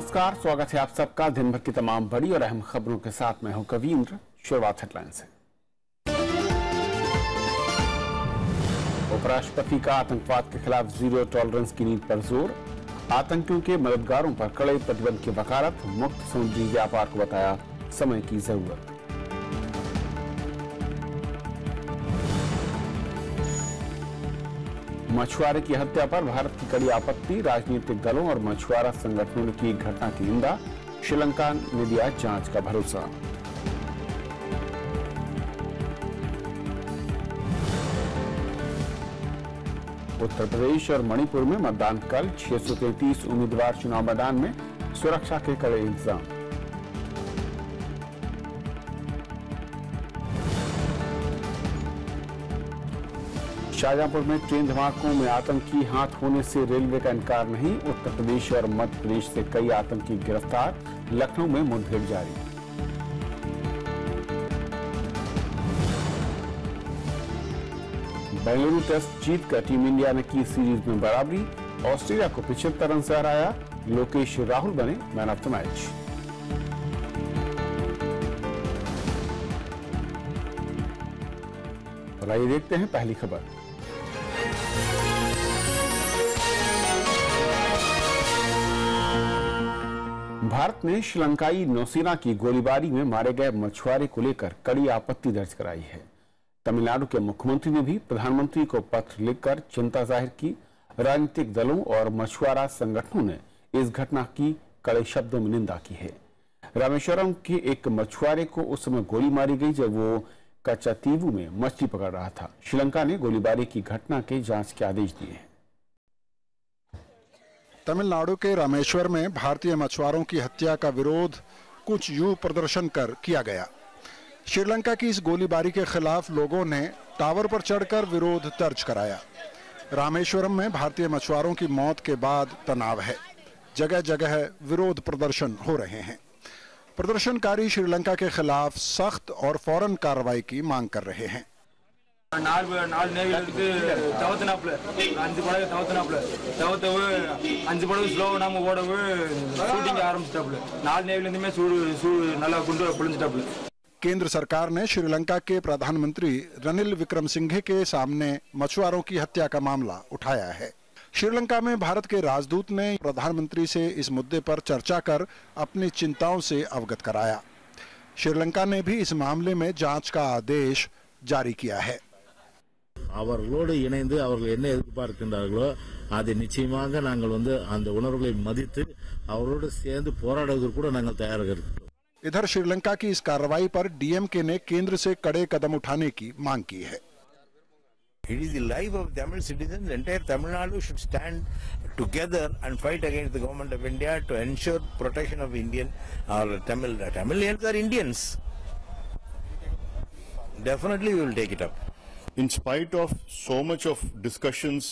नमस्कार, स्वागत है आप सबका दिन भर की तमाम बड़ी और अहम खबरों के साथ। मैं हूं कवींद्र। शुरुआत हेडलाइन से। उपराष्ट्रपति का आतंकवाद के खिलाफ जीरो टॉलरेंस की नीति पर जोर। आतंकियों के मददगारों पर कड़े प्रतिबंध की वकालत। मुक्त समुद्री व्यापार को बताया समय की जरूरत। मछुआरे की हत्या पर भारत की कड़ी आपत्ति। राजनीतिक दलों और मछुआरा संगठनों ने की घटना की निंदा। श्रीलंका ने दिया जांच का भरोसा। उत्तर प्रदेश और मणिपुर में मतदान कल। 633 उम्मीदवार चुनाव मैदान में। सुरक्षा के कड़े इंतजाम। शाहजहांपुर में ट्रेन धमाकों में आतंकी हाथ होने से रेलवे का इनकार नहीं। उत्तर प्रदेश और मध्य प्रदेश से कई आतंकी गिरफ्तार। लखनऊ में मुठभेड़ जारी। बेंगलुरु टेस्ट जीतकर टीम इंडिया ने की सीरीज में बराबरी। ऑस्ट्रेलिया को 75 रन से हराया। लोकेश राहुल बने मैन ऑफ द मैच। और आइए देखते हैं पहली खबर। भारत ने श्रीलंकाई नौसेना की गोलीबारी में मारे गए मछुआरे को लेकर कड़ी आपत्ति दर्ज कराई है। तमिलनाडु के मुख्यमंत्री ने भी प्रधानमंत्री को पत्र लिखकर चिंता जाहिर की। राजनीतिक दलों और मछुआरा संगठनों ने इस घटना की कड़े शब्दों में निंदा की है। रामेश्वरम के एक मछुआरे को उस समय गोली मारी गई जब वो कच्चातीवू में मछली पकड़ रहा था। श्रीलंका ने गोलीबारी की घटना के जांच के आदेश दिए हैं। तमिलनाडु के रामेश्वर में भारतीय मछुआरों की हत्या का विरोध कुछ युवा प्रदर्शन कर किया गया। श्रीलंका की इस गोलीबारी के खिलाफ लोगों ने टावर पर चढ़कर विरोध दर्ज कराया। रामेश्वरम में भारतीय मछुआरों की मौत के बाद तनाव है। जगह जगह विरोध प्रदर्शन हो रहे हैं। प्रदर्शनकारी श्रीलंका के खिलाफ सख्त और फौरन कार्रवाई की मांग कर रहे हैं। केंद्र सरकार ने श्रीलंका के प्रधानमंत्री रनिल विक्रमसिंघे के सामने मछुआरों की हत्या का मामला उठाया है। श्रीलंका में भारत के राजदूत ने प्रधानमंत्री से इस मुद्दे पर चर्चा कर अपनी चिंताओं से अवगत कराया। श्रीलंका ने भी इस मामले में जांच का आदेश जारी किया है। அவர்களோடு இணைந்து அவர்கள் என்ன எதிர்பார்க்கின்றார்களோ அதை நிச்சயமாக நாங்கள் அந்த உணர்வுகளை மதித்து அவர்களோடு சேர்ந்து போராடுவதற்கு கூட நாங்கள் தயாராக இருக்கிறோம்। इधर श्रीलंका की इस कार्रवाई पर डीएमके ने केंद्र से कड़े कदम उठाने की मांग की है। It is the life of Tamil citizens. The entire Tamil Nadu should stand together and fight against the government of India to ensure protection of Indian or Tamilians are Indians. Definitely we will take it up. In spite of so much of discussions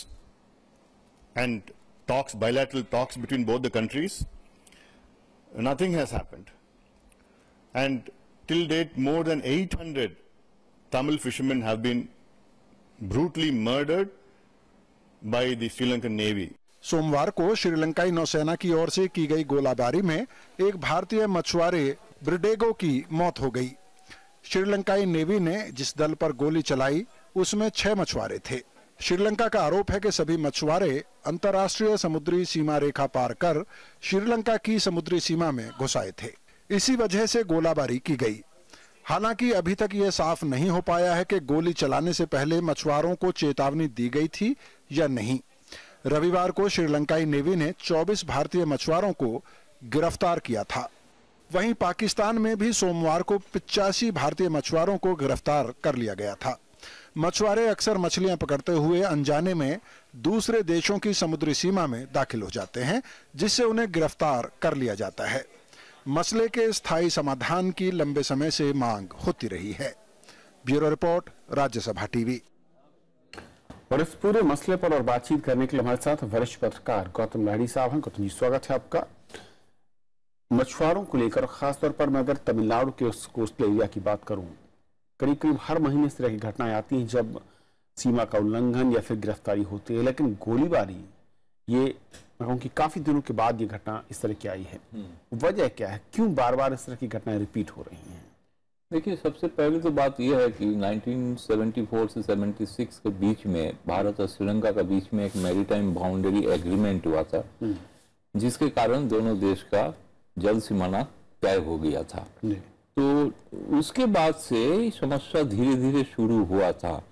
and talks, bilateral talks between both the countries, nothing has happened. And till date, more than 800 Tamil fishermen have been brutally murdered by the Sri Lankan Navy. सोमवार को श्रीलंकाई नौसेना की ओर से की गई गोलाबारी में एक भारतीय मछुआरे ब्रिडेगो की मौत हो गई। श्रीलंकाई नेवी ने जिस दल पर गोली चलाई उसमें 6 मछुआरे थे। श्रीलंका का आरोप है कि सभी मछुआरे अंतर्राष्ट्रीय समुद्री सीमा रेखा पार कर श्रीलंका की समुद्री सीमा में घुस आए थे। इसी वजह से गोलाबारी की गई। हालांकि अभी तक यह साफ नहीं हो पाया है कि गोली चलाने से पहले मछुआरों को चेतावनी दी गई थी या नहीं। रविवार को श्रीलंकाई नेवी ने 24 भारतीय मछुआरों को गिरफ्तार किया था। वहीं पाकिस्तान में भी सोमवार को 85 भारतीय मछुआरों को गिरफ्तार कर लिया गया था। मछुआरे अक्सर मछलियां पकड़ते हुए अनजाने में दूसरे देशों की समुद्री सीमा में दाखिल हो जाते हैं, जिससे उन्हें गिरफ्तार कर लिया जाता है। मसले के स्थायी समाधान की लंबे समय से मांग होती रही है। Bureau report, Rajya Sabha TV. और इस पूरे मसले पर और बातचीत करने के लिए हमारे साथ वरिष्ठ पत्रकार गौतम लाहिड़ी साहब हैं। गौतम जी, स्वागत है आपका। मछुआरों को लेकर खासतौर पर मैं अगर तमिलनाडु के उस कोस्टल एरिया की बात करूं, करीब करीब हर महीने इस तरह की घटनाएं आती हैं जब सीमा का उल्लंघन या फिर गिरफ्तारी होती है, लेकिन गोलीबारी ये मैं कहूँ कि काफी दिनों के बाद ये घटना इस तरह की आई है, वजह क्या है, क्यों बार बार इस तरह की घटनाएं रिपीट हो रही हैं? देखिए, सबसे पहले तो बात यह है कि 1974 से 76 के बीच में भारत और श्रीलंका के बीच में एक मैरीटाइम बाउंड्री एग्रीमेंट हुआ था, जिसके कारण दोनों देश का जल सीमाना तय हो गया था। तो उसके बाद से समस्या धीरे धीरे शुरू हुआ था,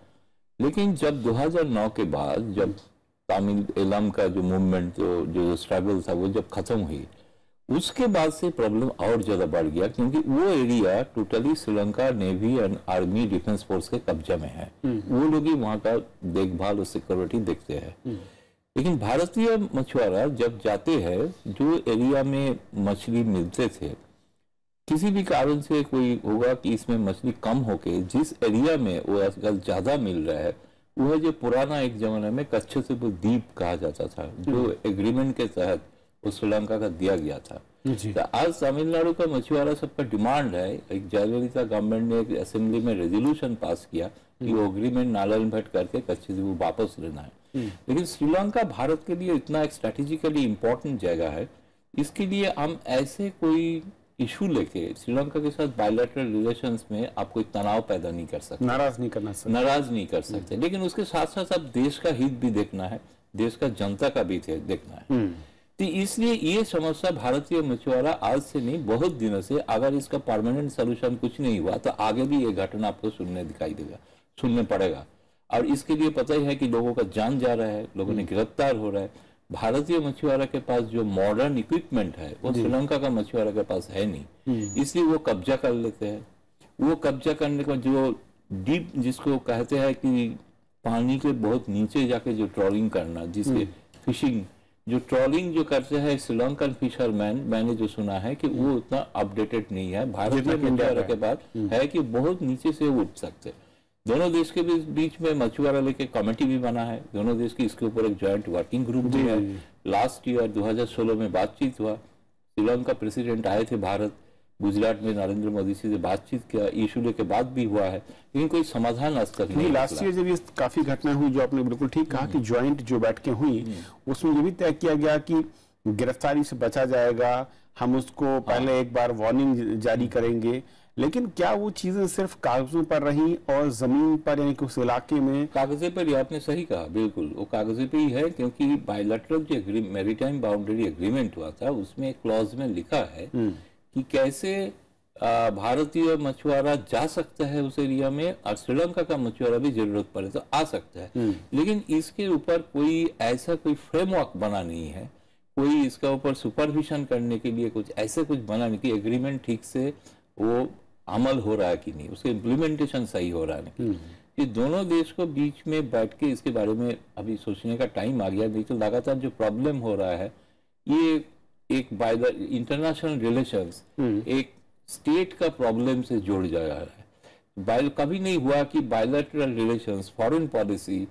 लेकिन जब 2009 के बाद जब तमिल एलम का जो मूवमेंट जो स्ट्रगल था वो जब खत्म हुई, उसके बाद से प्रॉब्लम और ज्यादा बढ़ गया, क्योंकि वो area totally Sri Lanka navy and army defence force के कब्जा में है। वो लोग ही वहाँ का देखभाल और सिक्योरिटी देखते हैं। लेकिन भारतीय मछुआरा जब जाते हैं, जो एरिया में मछली मिलते थे, किसी भी कारण से कोई होगा कि इसमें मछली कम होके जिस एरिया में वो आजकल ज्यादा मिल रहा है, वो है जो पुराना एक जमाने में कच्छप द्वीप कहा जाता था, जो एग्रीमेंट के तहत वो श्रीलंका का दिया गया था। तो आज तमिलनाडु का मछुआरा सबका डिमांड है, एक जयललिता गवर्नमेंट ने एक असेंबली में रेजोल्यूशन पास किया कि वो एग्रीमेंट नालनभट करके कच्छप वापस लेना है। लेकिन श्रीलंका भारत के लिए इतना एक स्ट्रेटेजिकली इम्पोर्टेंट जगह है, इसके लिए हम ऐसे कोई इशू लेके श्रीलंका के साथ बायलैटरल रिलेशंस में आप कोई तनाव पैदा नहीं कर सकते, नाराज नहीं कर सकते। लेकिन उसके साथ साथ अब देश का हित भी देखना है, देश का जनता का भी देखना है। तो इसलिए ये समस्या भारतीय मछुआरा आज से नहीं, बहुत दिनों से, अगर इसका परमानेंट सोल्यूशन कुछ नहीं हुआ तो आगे भी ये घटना आपको सुनने पड़ेगा। और इसके लिए पता ही है कि लोगों का जान जा रहा है, लोगों ने गिरफ्तार हो रहा है। भारतीय मछुआरा के पास जो मॉडर्न इक्विपमेंट है वो श्रीलंका का मछुआरा के पास है नहीं, इसलिए वो कब्जा कर लेते हैं। वो कब्जा करने का जो डीप, जिसको कहते हैं कि पानी के बहुत नीचे जाके जो ट्रॉलिंग करना, जिसके फिशिंग, जो ट्रॉलिंग जो करते हैं श्रीलंकन फिशरमैन, मैंने जो सुना है कि वो उतना अपडेटेड नहीं है। भारतीय मछुआरा के पास है कि बहुत नीचे से उठ सकते। दोनों देश के बीच में मछुआरा लेके कमेटी भी बना है, दोनों देश की इसके ऊपर एक जॉइंट वर्किंग ग्रुप भी है। लास्ट ईयर 2016 में बातचीत हुआ, श्रीलंका प्रेसिडेंट आए थे भारत, गुजरात में नरेंद्र मोदी से बातचीत किया, इशू लेके बात भी हुआ है, लेकिन कोई समाधान आज तक नहीं। लास्ट ईयर जब ये काफी घटनाएं हुई, जो आपने बिल्कुल ठीक कहा कि ज्वाइंट जो बैठकें हुई, उसमें ये भी तय किया गया कि गिरफ्तारी से बचा जाएगा, हम उसको पहले एक बार वार्निंग जारी करेंगे। लेकिन क्या वो चीजें सिर्फ कागजों पर रही और जमीन पर, यानी कि उस इलाके में कागजे पर? आपने सही कहा, बिल्कुल वो कागजे पे ही है, क्योंकि बायलैटरल जो मैरीटाइम बाउंड्री एग्रीमेंट हुआ था उसमें एक क्लॉज में लिखा है कि कैसे भारतीय मछुआरा जा सकता है उस एरिया में, और श्रीलंका का मछुआरा भी जरूरत पड़े तो आ सकता है। लेकिन इसके ऊपर कोई ऐसा कोई फ्रेमवर्क बना नहीं है, कोई इसका ऊपर सुपरविजन करने के लिए कुछ ऐसे कुछ बना नहीं कि एग्रीमेंट ठीक से वो अमल हो रहा है कि नहीं, उसके इम्प्लीमेंटेशन सही हो रहा है नहीं। ये दोनों देश को बीच में बैठ के इसके बारे में अभी सोचने का टाइम आ गया। नहीं तो लगातार जो प्रॉब्लम हो रहा है, ये एक बाय द इंटरनेशनल रिलेशंस एक स्टेट का प्रॉब्लम से जोड़ जा रहा है। कभी नहीं हुआ कि बायलैटरल रिलेशंस, फॉरेन पॉलिसी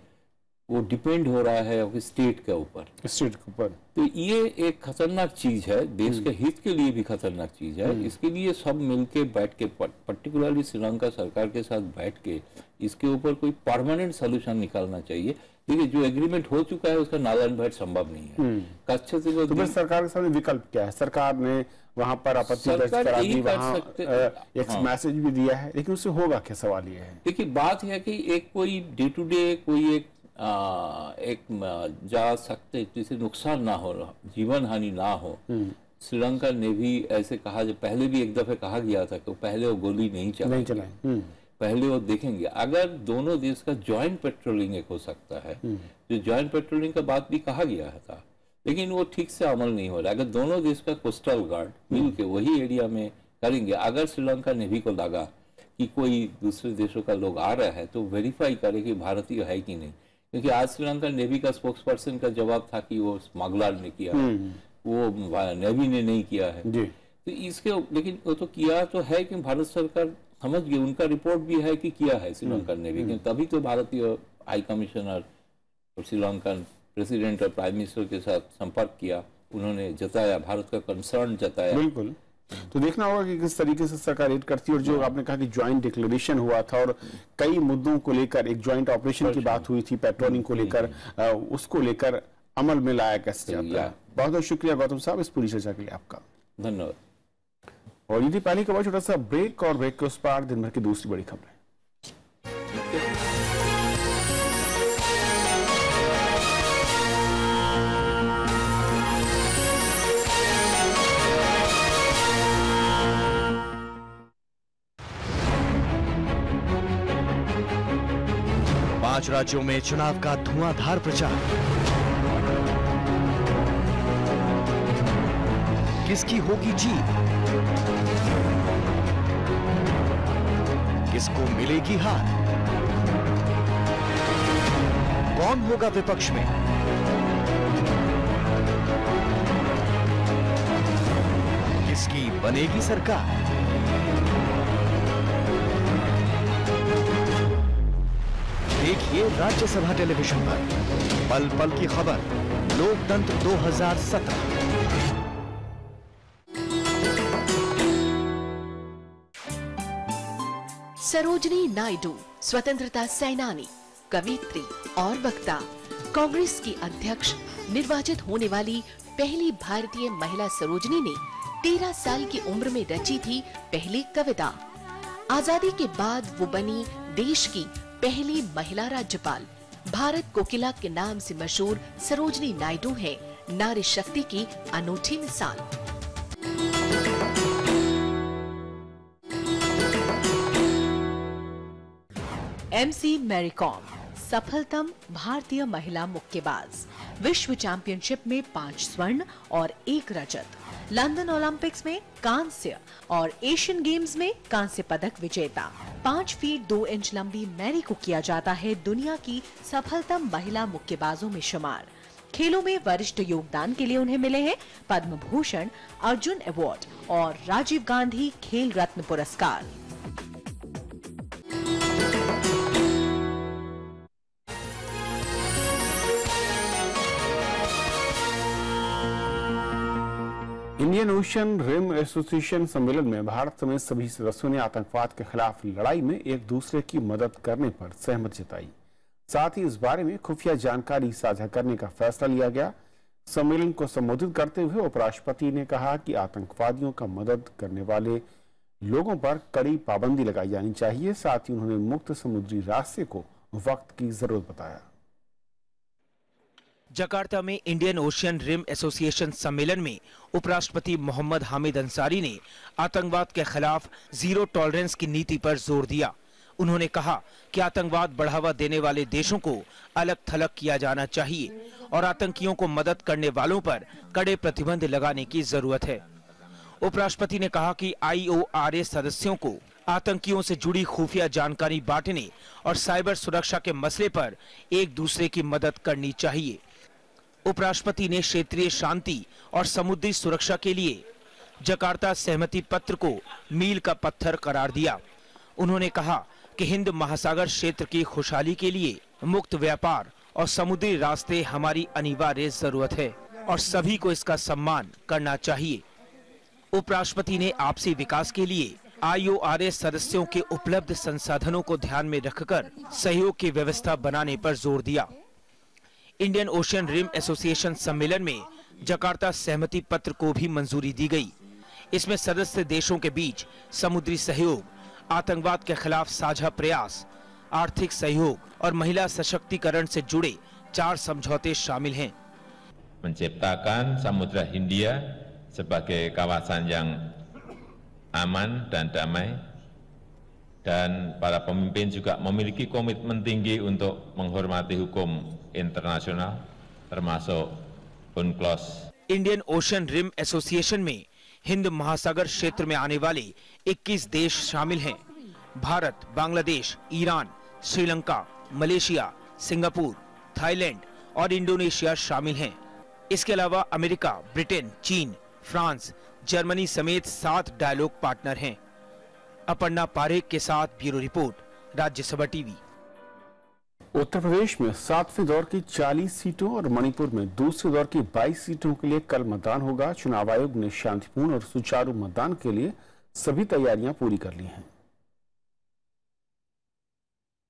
वो डिपेंड हो रहा है स्टेट के ऊपर। तो ये एक खतरनाक चीज है, देश के हित के लिए भी खतरनाक चीज है। इसके लिए सब मिलके बैठ के, पर्टिकुलरली श्रीलंका सरकार के साथ बैठ के इसके ऊपर कोई परमानेंट सोल्यूशन निकालना चाहिए। देखिए, जो एग्रीमेंट हो चुका है उसका नालनभट संभव नहीं है। कच्छ से तो फिर सरकार के सामने विकल्प क्या है? सरकार ने वहां पर आपत्ति दर्ज करा दी, वहां एक मैसेज भी दिया है, लेकिन उससे होगा क्या? सवाल ये है। देखिए, बात है कि एक कोई डे टू डे कोई एक जा सकते जिसे नुकसान ना हो, जीवन हानि ना हो। श्रीलंका नेवी ऐसे कहा, जो पहले भी एक दफे कहा गया था कि पहले वो गोली नहीं चलाएंगे, पहले वो देखेंगे। अगर दोनों देश का ज्वाइंट पेट्रोलिंग एक हो सकता है, जो ज्वाइंट पेट्रोलिंग का बात भी कहा गया था, लेकिन वो ठीक से अमल नहीं हो रहा। अगर दोनों देश का कोस्टल गार्ड मिलके वही एरिया में करेंगे, अगर श्रीलंका नेवी को लगा कि कोई दूसरे देशों का लोग आ रहा है तो वेरीफाई करे कि भारतीय है कि नहीं। क्योंकि आज श्रीलंका नेवी का स्पोक्स पर्सन का जवाब था कि वो स्मगलर ने किया, वो नेवी ने नहीं किया है। तो इसके, लेकिन वो तो किया तो है कि भारत सरकार समझ गई, उनका रिपोर्ट भी है कि किया है श्रीलंका नेवी। तभी तो भारतीय हाई कमिश्नर और श्रीलंकन प्रेसिडेंट और प्राइम मिनिस्टर के साथ संपर्क किया, उन्होंने जताया, भारत का कंसर्न जताया। बिल्कुल, तो देखना होगा कि किस तरीके से सरकार एड करती है। और जो आपने कहा कि ज्वाइंट डिक्लेरेशन हुआ था और कई मुद्दों को लेकर एक ज्वाइंट ऑपरेशन की बात हुई थी, पेट्रोलिंग को लेकर, उसको लेकर अमल में लाया कैसे जाता है? बहुत बहुत शुक्रिया गौतम साहब इस पूरी चर्चा के लिए आपका। धन्यवाद। और ये थी पहली खबर, छोटा सा ब्रेक और ब्रेक के उस पार दिन भर की दूसरी बड़ी खबरें। पांच राज्यों में चुनाव का धुआंधार प्रचार, किसकी होगी जीत, किसको मिलेगी हार, कौन होगा विपक्ष में, किसकी बनेगी सरकार। देखिए राज्यसभा टेलीविजन पर पल पल की खबर, लोकतंत्र 2017। सरोजिनी नायडू स्वतंत्रता सेनानी, कवयित्री और वक्ता, कांग्रेस की अध्यक्ष निर्वाचित होने वाली पहली भारतीय महिला सरोजिनी ने 13 साल की उम्र में रची थी पहली कविता। आजादी के बाद वो बनी देश की पहली महिला राज्यपाल। भारत कोकिला के नाम से मशहूर सरोजिनी नायडू है नारी शक्ति की अनूठी मिसाल। एमसी मैरी कॉम सफलतम भारतीय महिला मुक्केबाज, विश्व चैंपियनशिप में 5 स्वर्ण और 1 रजत, लंदन ओलंपिक्स में कांस्य और एशियन गेम्स में कांस्य पदक विजेता। 5 फीट 2 इंच लंबी मैरी को किया जाता है दुनिया की सफलतम महिला मुक्केबाजों में शुमार। खेलों में वरिष्ठ योगदान के लिए उन्हें मिले हैं पद्म भूषण, अर्जुन अवार्ड और राजीव गांधी खेल रत्न पुरस्कार। इंडियन ओशन रिम एसोसिएशन सम्मेलन में भारत समेत सभी सदस्यों ने आतंकवाद के खिलाफ लड़ाई में एक दूसरे की मदद करने पर सहमति जताई। साथ ही इस बारे में खुफिया जानकारी साझा करने का फैसला लिया गया। सम्मेलन को संबोधित करते हुए उपराष्ट्रपति ने कहा कि आतंकवादियों का मदद करने वाले लोगों पर कड़ी पाबंदी लगाई जानी चाहिए। साथ ही उन्होंने मुक्त समुद्री रास्ते को वक्त की जरूरत बताया। जकार्ता में इंडियन ओशियन रिम एसोसिएशन सम्मेलन में उपराष्ट्रपति मोहम्मद हामिद अंसारी ने आतंकवाद के खिलाफ जीरो टॉलरेंस की नीति पर जोर दिया। उन्होंने कहा कि आतंकवाद बढ़ावा देने वाले देशों को अलग थलग किया जाना चाहिए और आतंकियों को मदद करने वालों पर कड़े प्रतिबंध लगाने की जरूरत है। उपराष्ट्रपति ने कहा कि IORA सदस्यों को आतंकियों से जुड़ी खुफिया जानकारी बांटने और साइबर सुरक्षा के मसले पर एक दूसरे की मदद करनी चाहिए। उपराष्ट्रपति ने क्षेत्रीय शांति और समुद्री सुरक्षा के लिए जकार्ता सहमति पत्र को मील का पत्थर करार दिया। उन्होंने कहा कि हिंद महासागर क्षेत्र की खुशहाली के लिए मुक्त व्यापार और समुद्री रास्ते हमारी अनिवार्य जरूरत है और सभी को इसका सम्मान करना चाहिए। उपराष्ट्रपति ने आपसी विकास के लिए IORA सदस्यों के उपलब्ध संसाधनों को ध्यान में रखकर सहयोग की व्यवस्था बनाने पर जोर दिया। इंडियन ओशियन रिम एसोसिएशन सम्मेलन में जकार्ता सहमति पत्र को भी मंजूरी दी गई। इसमें सदस्य देशों के बीच समुद्री सहयोग, आतंकवाद के खिलाफ साझा प्रयास, आर्थिक सहयोग और महिला सशक्तिकरण से जुड़े 4 समझौते शामिल हैं। Menciptakan Samudra Hindia sebagai kawasan yang aman dan damai, dan para pemimpin juga memiliki komitmen tinggi untuk menghormati hukum internasional termasuk UNCLOS। Indian Ocean Rim Association में हिंद महासागर क्षेत्र में आने वाले 21 देश शामिल हैं। Bharat, Bangladesh, Iran, Sri Lanka, Malaysia, Singapore, Thailand और इंडोनेशिया शामिल हैं। इसके अलावा अमेरिका, ब्रिटेन, चीन, फ्रांस, जर्मनी समेत 7 डायलॉग पार्टनर हैं। अपर्णा पारेख के साथ bureau report, Rajya Sabha TV. Uttar Pradesh में 7वें दौर की 40 सीटों और मणिपुर में दूसरे दौर की 22 सीटों के लिए कल मतदान होगा। चुनाव आयोग ने शांतिपूर्ण और सुचारू मतदान के लिए सभी तैयारियां पूरी कर ली हैं।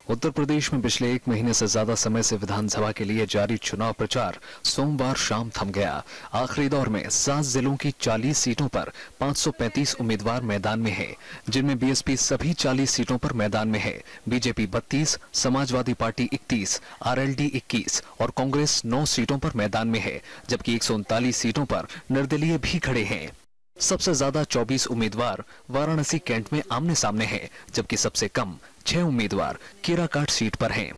उत्तर प्रदेश में पिछले 1 महीने से ज्यादा समय से विधानसभा के लिए जारी चुनाव प्रचार सोमवार शाम थम गया। आखिरी दौर में 7 जिलों की 40 सीटों पर 535 उम्मीदवार मैदान में हैं, जिनमें बीएसपी सभी 40 सीटों पर मैदान में है। बीजेपी 32, समाजवादी पार्टी 31, आरएलडी 21 और कांग्रेस 9 सीटों पर मैदान में है, जबकि 139 सीटों पर निर्दलीय भी खड़े हैं। सबसे ज्यादा 24 उम्मीदवार वाराणसी कैंट में आमने सामने हैं, जबकि सबसे कम 6 उम्मीदवार केराकाट सीट पर हैं।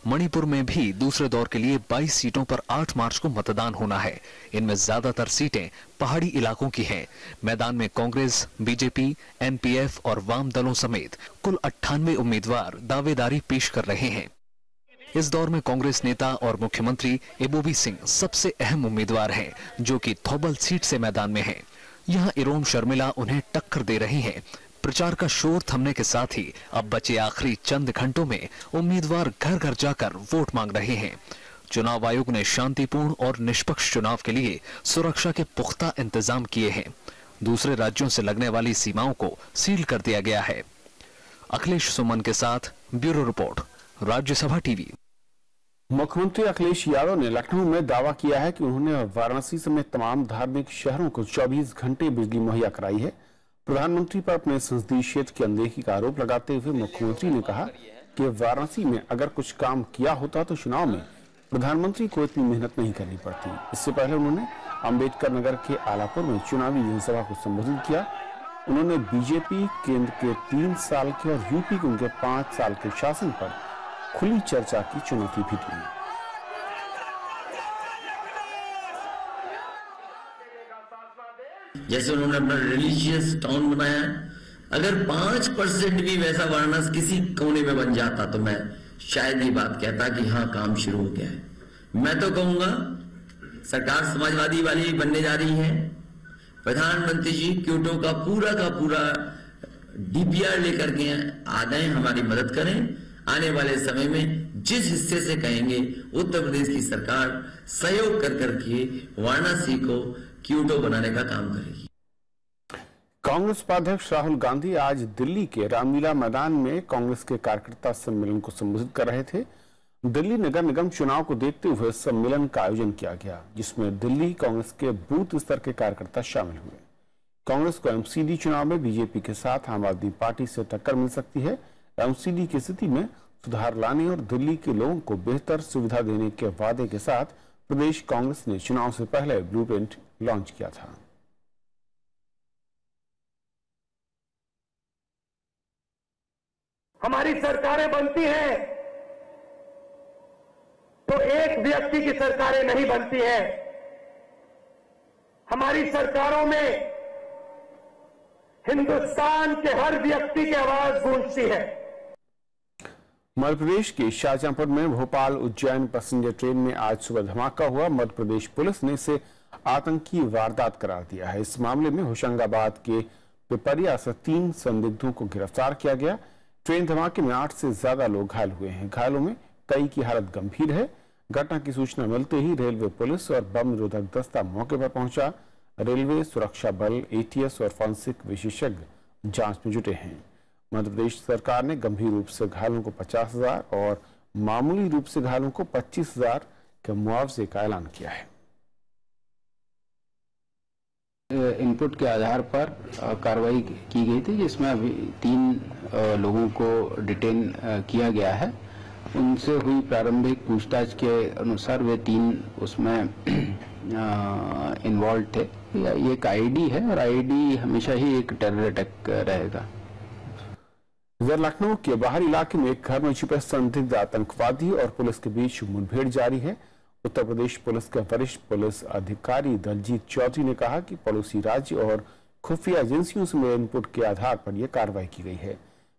मणिपुर में भी दूसरे दौर के लिए 22 सीटों पर 8 मार्च को मतदान होना है। इनमें ज्यादातर सीटें पहाड़ी इलाकों की हैं। मैदान में कांग्रेस, बीजेपी, एनपीएफ और वाम दलों समेत कुल 98 उम्मीदवार दावेदारी पेश कर रहे हैं। इस दौर में कांग्रेस नेता और मुख्यमंत्री एबोबी सिंह सबसे अहम उम्मीदवार हैं, जो कि थौबल सीट से मैदान में हैं। यहां इरोम शर्मिला उन्हें टक्कर दे रही हैं। प्रचार का शोर थमने के साथ ही अब बचे आखिरी चंद घंटों में उम्मीदवार घर घर जाकर वोट मांग रहे हैं। चुनाव आयोग ने शांतिपूर्ण और निष्पक्ष चुनाव के लिए सुरक्षा के पुख्ता इंतजाम किए हैं। दूसरे राज्यों से लगने वाली सीमाओं को सील कर दिया गया है। अखिलेश सुमन के साथ ब्यूरो रिपोर्ट, राज्यसभा टीवी। मुख्यमंत्री अखिलेश यादव ने लखनऊ में दावा किया है कि उन्होंने वाराणसी समेत तमाम धार्मिक शहरों को 24 घंटे बिजली मुहैया कराई है। प्रधानमंत्री पर अपने संसदीय क्षेत्र की अनदेखी का आरोप लगाते हुए मुख्यमंत्री ने कहा कि वाराणसी में अगर कुछ काम किया होता तो चुनाव में प्रधानमंत्री को इतनी मेहनत नहीं करनी पड़ती। इससे पहले उन्होंने अंबेडकर नगर के आलापुर में चुनावी जनसभा को संबोधित किया। उन्होंने बीजेपी केंद्र के 3 साल के और यूपी के उनके 5 साल के शासन पर खुली चर्चा की चुनौती भी दी। जैसे उन्होंने अपना रिलीजियस टाउन बनाया है, अगर 5% भी वैसा वाराणसी किसी कोने में बन जाता तो मैं शायद ये बात कहता कि हाँ काम शुरू हो गया है। मैं तो कहूंगा सरकार समाजवादी वाली बनने जा रही है। प्रधानमंत्री जी क्योटो का पूरा डीपीआर लेकर के आ जाए, हमारी मदद करें। आने वाले समय में जिस हिस्से से कहेंगे उत्तर प्रदेश की सरकार सहयोग कर करके वाराणसी को क्योटो बनाने का काम करेगी। कांग्रेस उपाध्यक्ष राहुल गांधी आज दिल्ली के रामलीला मैदान में कांग्रेस के कार्यकर्ता सम्मेलन को संबोधित कर रहे थे। दिल्ली नगर निगम चुनाव को देखते हुए सम्मेलन का आयोजन किया गया, जिसमें दिल्ली कांग्रेस के बूथ स्तर के कार्यकर्ता शामिल हुए। कांग्रेस को एमसीडी चुनाव में बीजेपी के साथ आम आदमी पार्टी से टक्कर मिल सकती है। एमसीडी की स्थिति में सुधार लाने और दिल्ली के लोगों को बेहतर सुविधा देने के वादे के साथ प्रदेश कांग्रेस ने चुनाव से पहले ब्लूप्रिंट लॉन्च किया था। हमारी सरकारें बनती हैं तो एक व्यक्ति की सरकारें नहीं बनती हैं। हमारी सरकारों में हिंदुस्तान के हर व्यक्ति की आवाज गूंजती है। मध्य प्रदेश के शाहजहांपुर में भोपाल उज्जैन पैसेंजर ट्रेन में आज सुबह धमाका हुआ। मध्य प्रदेश पुलिस ने इसे आतंकी वारदात करार दिया है। इस मामले में होशंगाबाद के पिपरिया से 3 संदिग्धों को गिरफ्तार किया गया। ट्रेन धमाके में 8 से ज्यादा लोग घायल हुए हैं। घायलों में कई की हालत गंभीर है। घटना की सूचना मिलते ही रेलवे पुलिस और बम निरोधक दस्ता मौके पर पहुंचा। रेलवे, सुरक्षा बल, एटीएस और फॉरेंसिक विशेषज्ञ जांच में जुटे हैं। मध्य प्रदेश सरकार ने गंभीर रूप से घायलों को 50,000 और मामूली रूप से घायलों को 25,000 के मुआवजे का ऐलान किया है। इनपुट के आधार पर कार्रवाई की गई थी, जिसमें अभी 3 लोगों को डिटेन किया गया है। उनसे हुई प्रारंभिक पूछताछ के अनुसार वे 3 उसमें इन्वॉल्व थे। ये एक आईडी है और आईडी हमेशा ही एक टेरर अटैक रहेगा। इधर लखनऊ के बाहरी इलाके में एक घर में छुपे संदिग्ध आतंकवादी और पुलिस के बीच मुठभेड़ जारी है। उत्तर प्रदेश पुलिस के वरिष्ठ पुलिस अधिकारी दलजीत चौधरी ने कहा कि पड़ोसी राज्य और खुफिया एजेंसियों से मिले इनपुट के आधार पर यह कार्रवाई की गई है।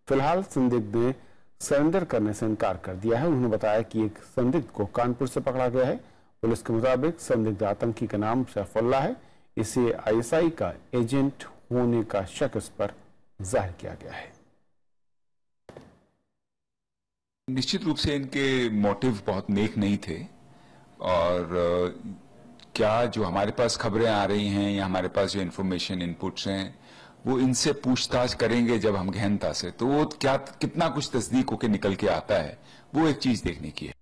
फिलहाल संदिग्ध ने सरेंडर करने से इनकार कर दिया है। उन्होंने बताया कि एक संदिग्ध को कानपुर से पकड़ा गया है। पुलिस के मुताबिक संदिग्ध आतंकी का नाम सैफुल्लाह है। इसे आईएसआई का एजेंट होने का शक इस पर जाहिर किया गया है। निश्चित रूप से इनके मोटिव बहुत नेक नहीं थे और क्या जो हमारे पास खबरें आ रही हैं या हमारे पास जो इन्फॉर्मेशन इनपुट्स हैं वो इनसे पूछताछ करेंगे जब हम गहनता से, तो वो क्या कितना कुछ तस्दीक होकर निकल के आता है, वो एक चीज देखने की है।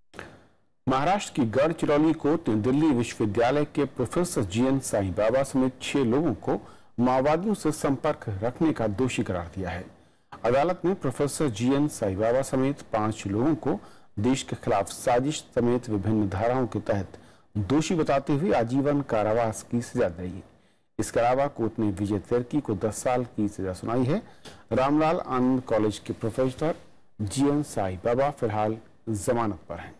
महाराष्ट्र की गढ़चिरौली कोर्ट ने दिल्ली विश्वविद्यालय के प्रोफेसर जीएन साईं बाबा समेत 6 लोगों को माओवादियों से संपर्क रखने का दोषी करार दिया है। अदालत ने प्रोफेसर जीएन साईं बाबा समेत 5 लोगों को देश के खिलाफ साजिश समेत विभिन्न धाराओं के तहत दोषी बताते हुए आजीवन कारावास की सजा दी। इसके अलावा कोर्ट ने विजय तिर्की को 10 साल की सजा सुनाई है। रामलाल आनंद कॉलेज के प्रोफेसर जीएन साईं बाबा फिलहाल जमानत पर हैं।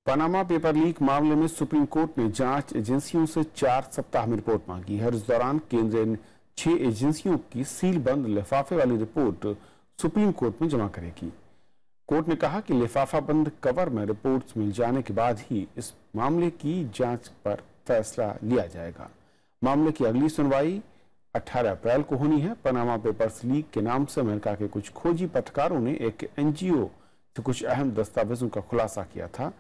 पनामा पेपर लीक मामले में सुप्रीम कोर्ट ने जांच एजेंसियों से 4 सप्ताह में रिपोर्ट मांगी है। इस दौरान केंद्र ने 6 एजेंसियों की सील बंद लिफाफे वाली रिपोर्ट सुप्रीम कोर्ट में जमा करेगी। कोर्ट ने कहा कि लिफाफा बंद कवर में रिपोर्ट्स मिल जाने के बाद ही इस मामले की जांच पर फैसला लिया जाएगा। मामले की अगली सुनवाई 18 अप्रैल को होनी है। पनामा पेपर्स लीक के नाम से अमेरिका के कुछ खोजी पत्रकारों ने एक एनजीओ से कुछ अहम दस्तावेजों का खुलासा किया था।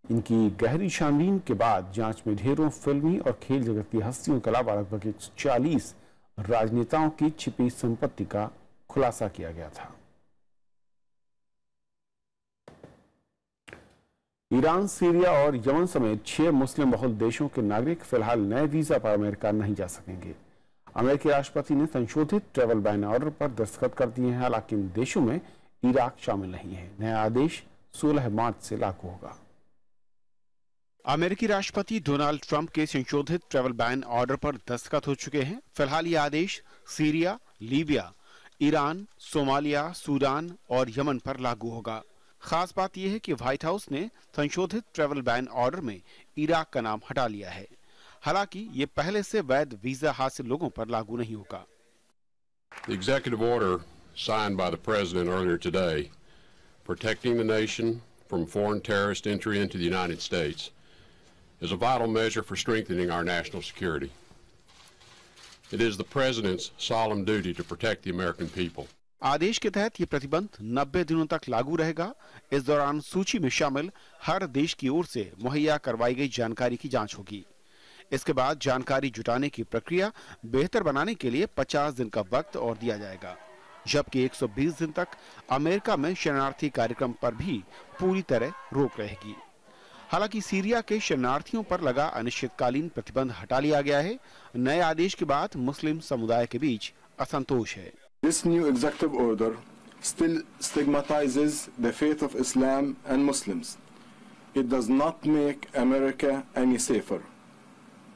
इनकी गहरी छानबीन के बाद जांच में ढेरों फिल्मी और खेल जगत की हस्तियों के अलावा लगभग 140 राजनेताओं की छिपी संपत्ति का खुलासा किया गया था। ईरान, सीरिया और यमन समेत 6 मुस्लिम बहुल देशों के नागरिक फिलहाल नए वीजा पर अमेरिका नहीं जा सकेंगे। अमेरिकी राष्ट्रपति ने संशोधित ट्रैवल बैन ऑर्डर पर दस्तखत कर दिए हैं। हालांकि इन देशों में इराक शामिल नहीं है। नया आदेश 16 मार्च से लागू होगा। अमेरिकी राष्ट्रपति डोनाल्ड ट्रंप के संशोधित ट्रैवल बैन ऑर्डर पर दस्तखत हो चुके हैं। फिलहाल ये आदेश Syria, Libya, Iran, Somalia, Sudan और यमन पर लागू होगा। खास बात यह है कि व्हाइट हाउस ने संशोधित ट्रैवल बैन ऑर्डर में इराक का नाम हटा लिया है। हालांकि ये पहले से वैध वीजा हासिल लोगों पर लागू नहीं होगा। The executive order signed by the president earlier today, protecting the nation from foreign terrorist entry into the United States, is a vital measure for strengthening our national security. It is the president's solemn duty to protect the American people. आदेश के तहत ये प्रतिबंध 90 दिनों तक लागू रहेगा। इस दौरान सूची में शामिल हर देश की ओर से मुहैया करवाई गई जानकारी की जांच होगी। इसके बाद जानकारी जुटाने की प्रक्रिया बेहतर बनाने के लिए 50 दिन का वक्त और दिया जाएगा, जबकि 120 दिन तक अमेरिका में शरणार्थी कार्यक्रम पर भी पूरी तरह रोक रहेगी। हालांकि सीरिया के शरणार्थियों पर लगा अनिश्चितकालीन प्रतिबंध हटा लिया गया है। नए आदेश के बाद मुस्लिम समुदाय के बीच असंतोष है। This new executive order still stigmatizes the faith of Islam and Muslims. It does not make America any safer,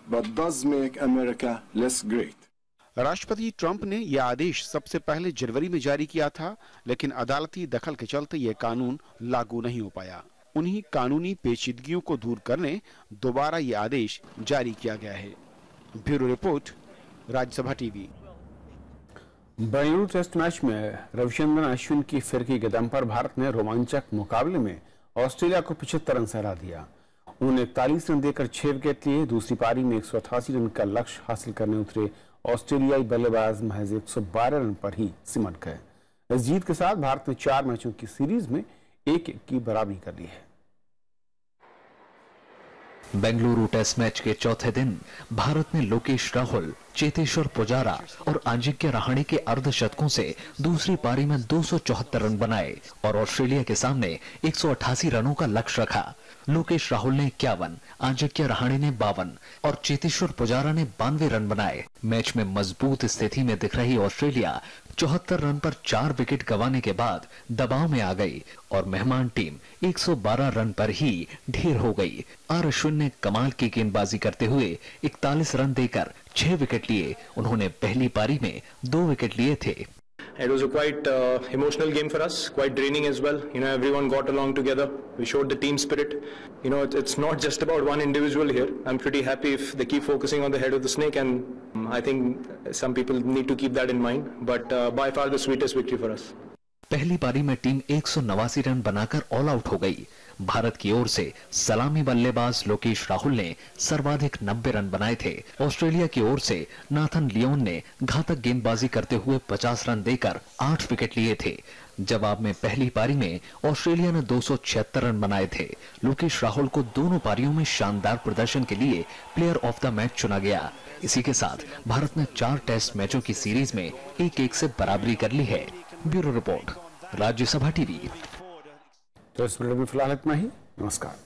but does make America less great. राष्ट्रपति ट्रंप ने यह आदेश सबसे पहले जनवरी में जारी किया था, लेकिन अदालती दखल के चलते यह कानून लागू नहीं हो पाया। उन्हीं कानूनी पेचीदगियों को दूर करने दोबारा यह आदेश जारी किया गया है। Bureau report, Rajya Sabha TV. Bengaluru test match में रविचंद्रन अश्विन की फिरकी के दम पर भारत ने रोमांचक मुकाबले में ऑस्ट्रेलिया को 75 रन से हरा दिया। उन्होंने 41 रन देकर 6 विकेट लिए। दूसरी पारी में 188 रन का लक्ष्य हासिल करने उतरे ऑस्ट्रेलियाई बल्लेबाज महज 112 रन पर ही सिमट गए। इस जीत के साथ भारत ने 4 मैचों की सीरीज में 1-1 की बराबरी कर ली है। बेंगलुरु टेस्ट मैच के चौथे दिन भारत ने लोकेश राहुल, चेतेश्वर पुजारा और अजिंक्य रहाणे के अर्धशतकों से दूसरी पारी में 274 रन बनाए और ऑस्ट्रेलिया के सामने 188 रनों का लक्ष्य रखा। लोकेश राहुल ने 51, अजिंक्य रहाणे ने 52 और चेतेश्वर पुजारा ने 92 रन बनाए। मैच में मजबूत स्थिति में दिख रही ऑस्ट्रेलिया 74 रन पर 4 विकेट गंवाने के बाद दबाव में आ गई और मेहमान टीम 112 रन पर ही ढेर हो गई। आर अश्विन ने कमाल की गेंदबाजी करते हुए 41 रन देकर 6 विकेट लिए। उन्होंने पहली पारी में 2 विकेट लिए थे। It was a quite emotional game for us, quite draining as well. You know, everyone got along together. We showed the team spirit. You know, it's not just about one individual here. I'm pretty happy if they keep focusing on the head of the snake, and I think some people need to keep that in mind. But by far the sweetest victory for us. पहली पारी में team 189 run बनाकर all out हो गई। भारत की ओर से सलामी बल्लेबाज लोकेश राहुल ने सर्वाधिक 90 रन बनाए थे। ऑस्ट्रेलिया की ओर से नाथन लियोन ने घातक गेंदबाजी करते हुए 50 रन देकर 8 विकेट लिए थे। जवाब में पहली पारी में ऑस्ट्रेलिया ने 276 रन बनाए थे। लोकेश राहुल को दोनों पारियों में शानदार प्रदर्शन के लिए प्लेयर ऑफ द मैच चुना गया। इसी के साथ भारत ने 4 टेस्ट मैचों की सीरीज में 1-1 से बराबरी कर ली है। Bureau report, Rajya Sabha TV. तो इस वीडियो में फिलहाल इतना ही। नमस्कार।